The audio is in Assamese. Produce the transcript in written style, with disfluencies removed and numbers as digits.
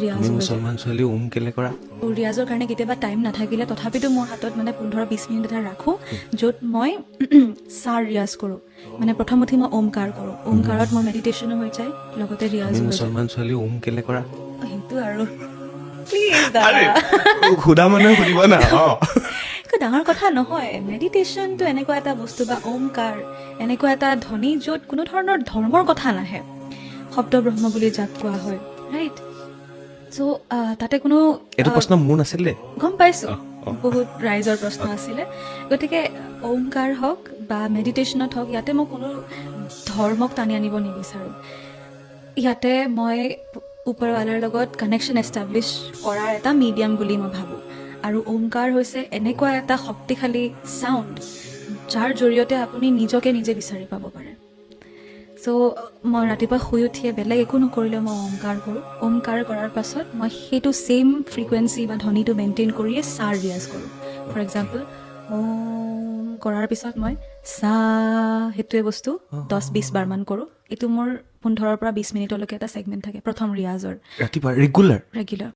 ৰিয়াজ মুছলমান ছোৱালী কেলে কৰা ৰিয়াজৰ কাৰণে কেতিয়াবা টাইম নাথাকিলে তথাপিতো মোৰ হাতত মানে 15-20 মিনিট এটা ৰাখোঁ য'ত মই চাৰ ৰিয়াজ কৰোঁ মানে প্ৰথম উঠি মই ওমকাৰ কৰোঁ ওমকাৰত মোৰ মেডিটেশ্যনো হৈ যায় লগতে ৰিয়াজো হৈ যায় মুছলমান ছোৱালী কেলে কৰা সেইটো আৰু প্লিজ দাদা সুধা মানুহে সুধিব না একো ডাঙৰ কথা নহয় মেডিটেশ্যনটো এনেকুৱা এটা বস্তু বা ওমকাৰ এনেকুৱা এটা ধ্বনি য'ত কোনো ধৰণৰ ধৰ্মৰ কথা নাহে শব্দ ব্ৰহ্ম বুলি যাক কোৱা হয় ৰাইট চ' তাতে কোনো এইটো প্ৰশ্ন মোৰ নাছিল দেই গম পাইছোঁ বহুত ৰাইজৰ প্ৰশ্ন আছিলে গতিকে ওমকাৰ হওক বা মেডিটেশ্যনত হওক ইয়াতে মই কোনো ধৰ্মক টানি আনিব নিবিচাৰোঁ ইয়াতে মই ওপৰৱালাৰ লগত কানেকশ্যন এষ্টাব্লিছ কৰাৰ এটা মিডিয়াম বুলি মই ভাবোঁ আৰু ওমকাৰ হৈছে এনেকুৱা এটা শক্তিশালী চাউণ্ড যাৰ জৰিয়তে আপুনি নিজকে নিজে বিচাৰি পাব পাৰে চ' মই ৰাতিপুৱা শুই উঠিয়ে বেলেগ একো নকৰিলেও মই ওমকাৰ কৰোঁ ওমকাৰ কৰাৰ পাছত মই সেইটো ছেইম ফ্ৰিকুৱেঞ্চি বা ধ্বনিটো মেইনটেইন কৰিয়ে চাৰ ৰিয়াজ কৰোঁ ফৰ এক্সাম্পল ওম কৰাৰ পিছত মই চা সেইটোৱে বস্তু 10-20 বাৰমান কৰোঁ এইটো মোৰ 15-20 মিনিটলৈকে এটা ছেগমেণ্ট থাকে প্ৰথম ৰিয়াজৰ ৰাতিপুৱা ৰেগুলাৰ ৰেগুলাৰ